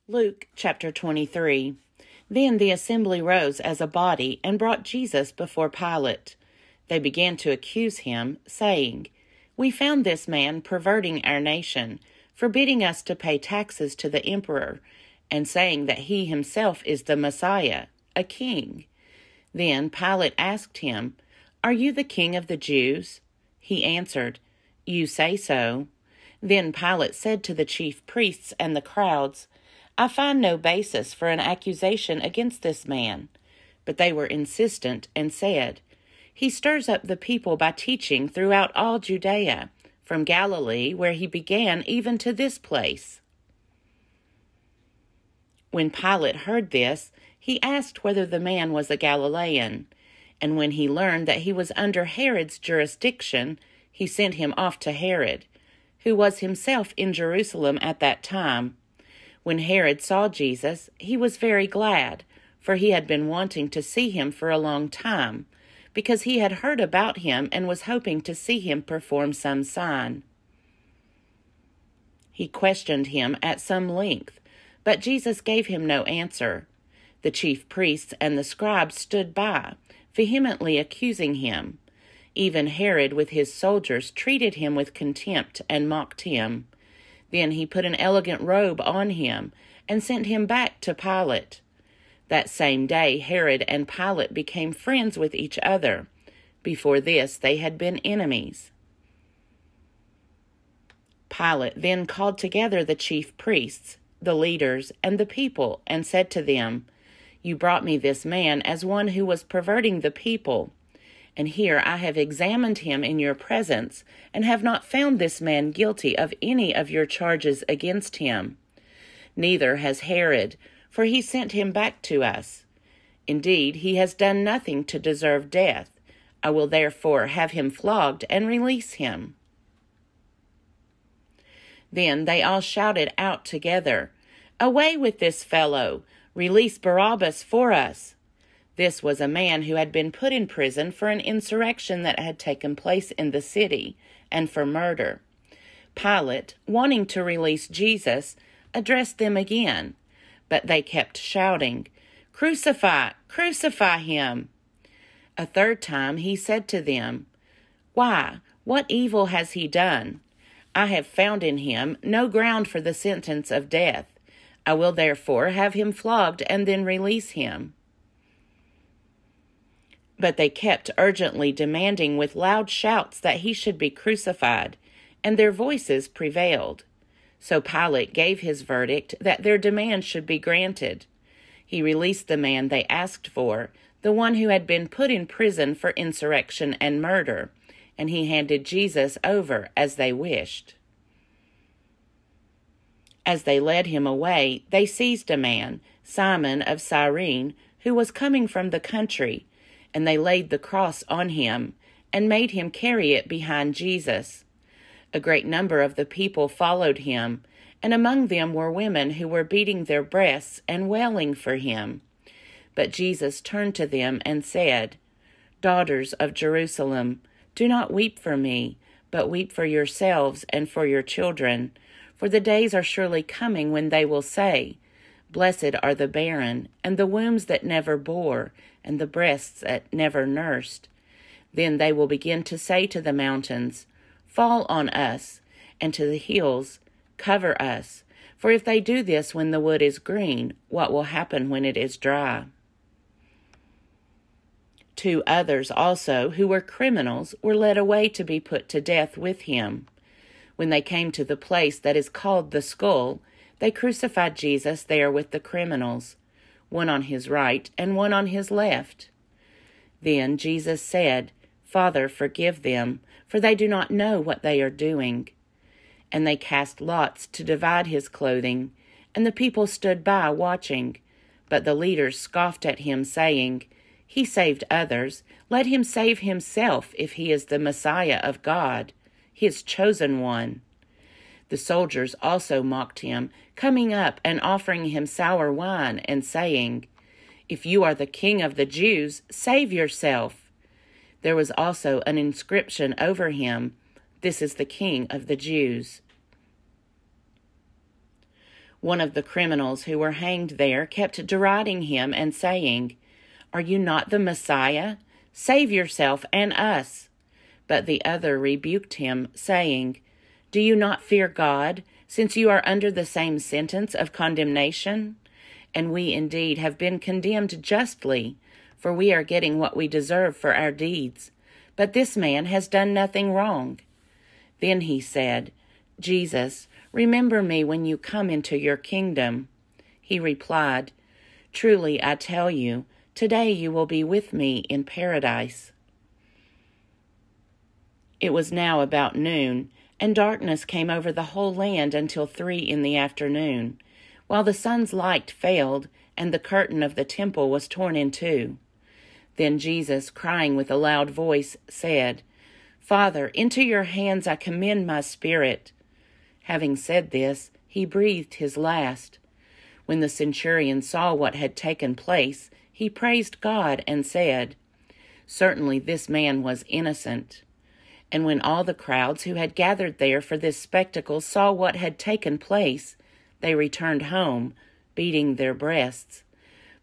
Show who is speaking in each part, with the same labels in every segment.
Speaker 1: Luke chapter 23. Then the assembly rose as a body and brought Jesus before Pilate. They began to accuse him, saying, "We found this man perverting our nation, forbidding us to pay taxes to the emperor, and saying that he himself is the Messiah, a king." Then Pilate asked him, "Are you the king of the Jews?" He answered, "You say so." Then Pilate said to the chief priests and the crowds, "I find no basis for an accusation against this man." But they were insistent and said, "He stirs up the people by teaching throughout all Judea, from Galilee, where he began, even to this place." When Pilate heard this, he asked whether the man was a Galilean. And when he learned that he was under Herod's jurisdiction, he sent him off to Herod, who was himself in Jerusalem at that time. When Herod saw Jesus, he was very glad, for he had been wanting to see him for a long time, because he had heard about him and was hoping to see him perform some sign. He questioned him at some length, but Jesus gave him no answer. The chief priests and the scribes stood by, vehemently accusing him. Even Herod with his soldiers treated him with contempt and mocked him. Then he put an elegant robe on him and sent him back to Pilate. That same day Herod and Pilate became friends with each other. Before this they had been enemies. Pilate then called together the chief priests, the leaders, and the people, and said to them, "You brought me this man as one who was perverting the people. And here I have examined him in your presence, and have not found this man guilty of any of your charges against him. Neither has Herod, for he sent him back to us. Indeed, he has done nothing to deserve death. I will therefore have him flogged and release him." Then they all shouted out together, "Away with this fellow! Release Barabbas for us!" This was a man who had been put in prison for an insurrection that had taken place in the city, and for murder. Pilate, wanting to release Jesus, addressed them again, but they kept shouting, "Crucify! Crucify him!" A third time he said to them, "Why, what evil has he done? I have found in him no ground for the sentence of death. I will therefore have him flogged and then release him." But they kept urgently demanding with loud shouts that he should be crucified, and their voices prevailed. So Pilate gave his verdict that their demand should be granted. He released the man they asked for, the one who had been put in prison for insurrection and murder, and he handed Jesus over as they wished. As they led him away, they seized a man, Simon of Cyrene, who was coming from the country, and they laid the cross on him, and made him carry it behind Jesus. A great number of the people followed him, and among them were women who were beating their breasts and wailing for him. But Jesus turned to them and said, "Daughters of Jerusalem, do not weep for me, but weep for yourselves and for your children. For the days are surely coming when they will say, 'Blessed are the barren, and the wombs that never bore, and the breasts that never nursed.' Then they will begin to say to the mountains, 'Fall on us,' and to the hills, 'Cover us.' For if they do this when the wood is green, what will happen when it is dry?" 2 others also, who were criminals, were led away to be put to death with him. When they came to the place that is called the Skull, they crucified Jesus there with the criminals, one on his right and one on his left. Then Jesus said, "Father, forgive them, for they do not know what they are doing." And they cast lots to divide his clothing, and the people stood by watching. But the leaders scoffed at him, saying, "He saved others. Let him save himself if he is the Messiah of God, his chosen one." The soldiers also mocked him, coming up and offering him sour wine and saying, "If you are the king of the Jews, save yourself." There was also an inscription over him, "This is the King of the Jews." One of the criminals who were hanged there kept deriding him and saying, "Are you not the Messiah? Save yourself and us." But the other rebuked him, saying, "Do you not fear God, since you are under the same sentence of condemnation? And we indeed have been condemned justly, for we are getting what we deserve for our deeds. But this man has done nothing wrong." Then he said, "Jesus, remember me when you come into your kingdom." He replied, "Truly I tell you, today you will be with me in paradise." It was now about noon, and darkness came over the whole land until 3 in the afternoon, while the sun's light failed, and the curtain of the temple was torn in two. Then Jesus, crying with a loud voice, said, "Father, into your hands I commend my spirit." Having said this, he breathed his last. When the centurion saw what had taken place, he praised God and said, "Certainly this man was innocent." And when all the crowds who had gathered there for this spectacle saw what had taken place, they returned home, beating their breasts.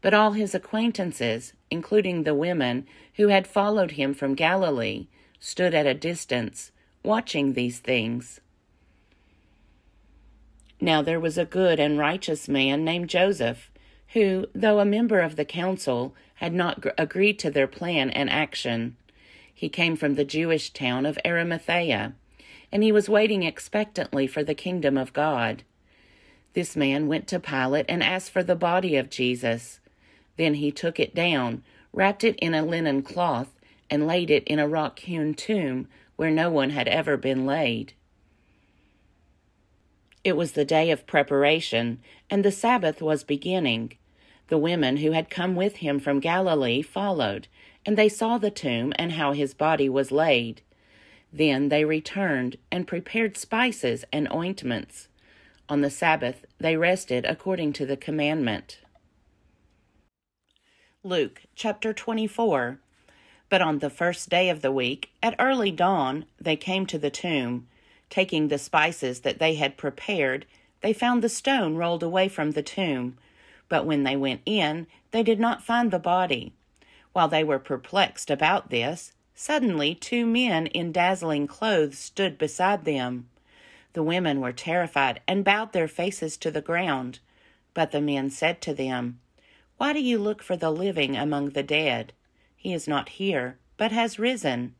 Speaker 1: But all his acquaintances, including the women who had followed him from Galilee, stood at a distance, watching these things. Now there was a good and righteous man named Joseph, who, though a member of the council, had not agreed to their plan and action. He came from the Jewish town of Arimathea, and he was waiting expectantly for the kingdom of God. This man went to Pilate and asked for the body of Jesus. Then he took it down, wrapped it in a linen cloth, and laid it in a rock-hewn tomb where no one had ever been laid. It was the day of preparation, and the Sabbath was beginning. The women who had come with him from Galilee followed, and they saw the tomb and how his body was laid. Then they returned and prepared spices and ointments. On the Sabbath they rested according to the commandment. Luke chapter 24. But on the first day of the week, at early dawn, they came to the tomb. Taking the spices that they had prepared, they found the stone rolled away from the tomb. But when they went in, they did not find the body. While they were perplexed about this, suddenly 2 men in dazzling clothes stood beside them. The women were terrified and bowed their faces to the ground. But the men said to them, "Why do you look for the living among the dead? He is not here, but has risen.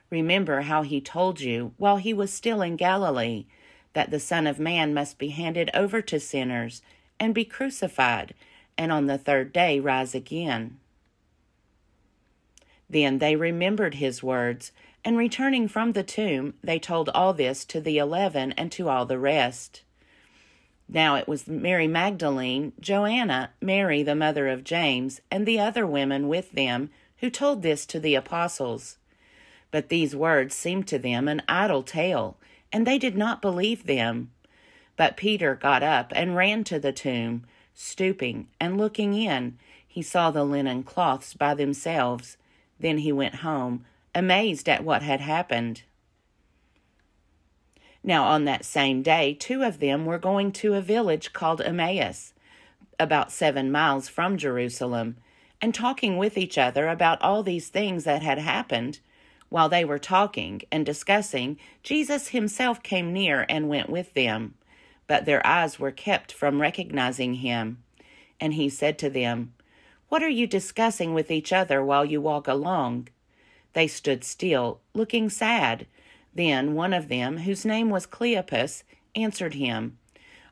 Speaker 1: Remember how he told you, while he was still in Galilee, that the Son of Man must be handed over to sinners and be crucified, and on the 3rd day rise again." Then they remembered his words, and returning from the tomb, they told all this to the 11 and to all the rest. Now it was Mary Magdalene, Joanna, Mary the mother of James, and the other women with them, who told this to the apostles. But these words seemed to them an idle tale, and they did not believe them. But Peter got up and ran to the tomb. Stooping and looking in, he saw the linen cloths by themselves. Then he went home, amazed at what had happened. Now on that same day 2 of them were going to a village called Emmaus, about 7 miles from Jerusalem, and talking with each other about all these things that had happened. While they were talking and discussing, Jesus himself came near and went with them. But their eyes were kept from recognizing him. And he said to them, "What are you discussing with each other while you walk along?" They stood still, looking sad. Then one of them, whose name was Cleopas, answered him,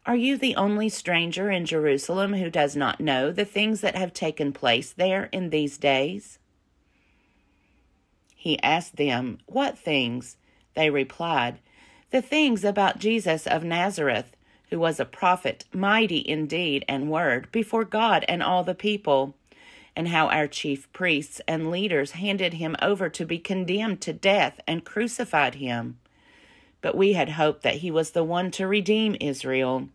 Speaker 1: "Are you the only stranger in Jerusalem who does not know the things that have taken place there in these days?" He asked them, "What things?" They replied, "The things about Jesus of Nazareth, who was a prophet, mighty in deed and word before God and all the people, and how our chief priests and leaders handed him over to be condemned to death and crucified him. But we had hoped that he was the one to redeem Israel.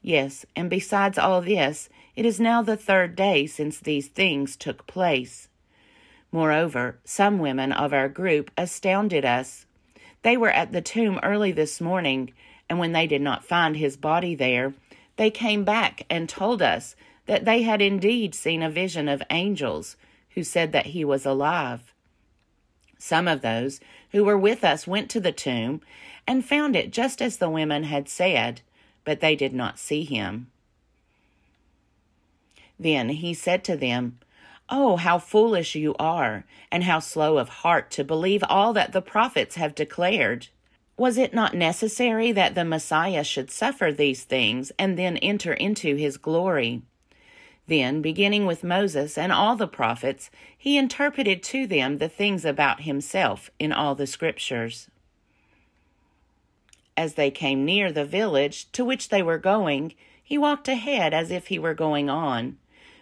Speaker 1: Yes, and besides all this, it is now the 3rd day since these things took place. Moreover, some women of our group astounded us. They were at the tomb early this morning, and when they did not find his body there, they came back and told us that they had indeed seen a vision of angels who said that he was alive. Some of those who were with us went to the tomb and found it just as the women had said, but they did not see him." Then he said to them, "Oh, how foolish you are, and how slow of heart to believe all that the prophets have declared. Was it not necessary that the Messiah should suffer these things and then enter into his glory?" Then, beginning with Moses and all the prophets, he interpreted to them the things about himself in all the scriptures. As they came near the village to which they were going, he walked ahead as if he were going on.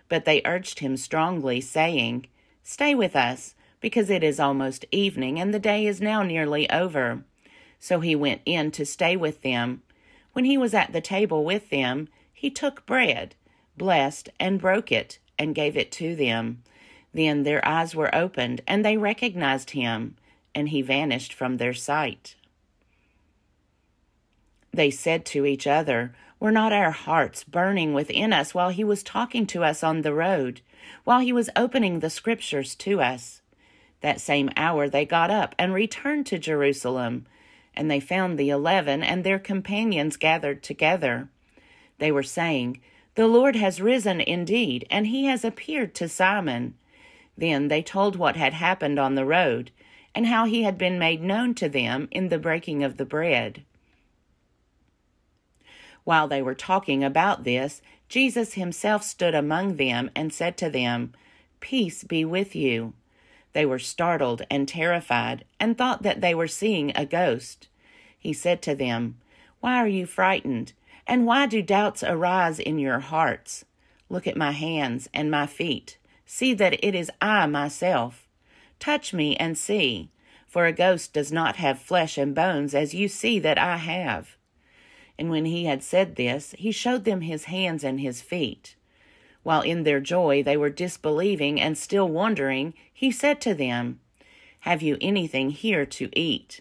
Speaker 1: But they urged him strongly, saying, "Stay with us, because it is almost evening, and the day is now nearly over." So he went in to stay with them. When he was at the table with them, he took bread, blessed, and broke it, and gave it to them. Then their eyes were opened, and they recognized him, and he vanished from their sight. They said to each other, "Were not our hearts burning within us while he was talking to us on the road, while he was opening the scriptures to us?" That same hour they got up and returned to Jerusalem, and they found the 11 and their companions gathered together. They were saying, "The Lord has risen indeed, and he has appeared to Simon." Then they told what had happened on the road, and how he had been made known to them in the breaking of the bread. While they were talking about this, Jesus himself stood among them and said to them, "Peace be with you." They were startled and terrified, and thought that they were seeing a ghost. He said to them, "Why are you frightened? And why do doubts arise in your hearts? Look at my hands and my feet. See that it is I myself. Touch me and see, for a ghost does not have flesh and bones as you see that I have." And when he had said this, he showed them his hands and his feet. While in their joy they were disbelieving and still wondering, he said to them, "Have you anything here to eat?"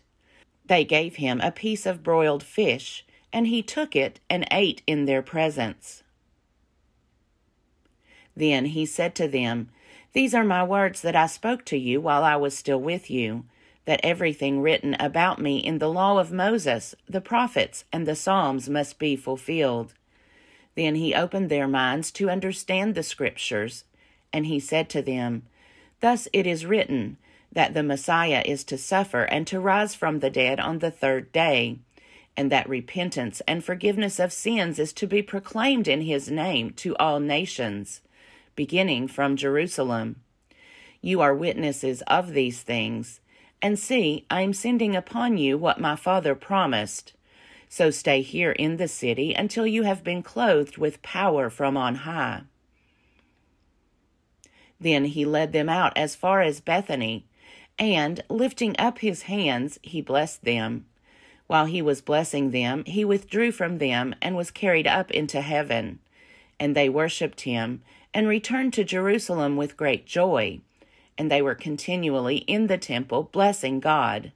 Speaker 1: They gave him a piece of broiled fish, and he took it and ate in their presence. Then he said to them, "These are my words that I spoke to you while I was still with you, that everything written about me in the law of Moses, the prophets, and the Psalms must be fulfilled." Then he opened their minds to understand the scriptures, and he said to them, "Thus it is written, that the Messiah is to suffer and to rise from the dead on the third day, and that repentance and forgiveness of sins is to be proclaimed in his name to all nations, beginning from Jerusalem. You are witnesses of these things. And see, I am sending upon you what my Father promised. So stay here in the city until you have been clothed with power from on high." Then he led them out as far as Bethany, and, lifting up his hands, he blessed them. While he was blessing them, he withdrew from them and was carried up into heaven. And they worshipped him, and returned to Jerusalem with great joy. And they were continually in the temple blessing God.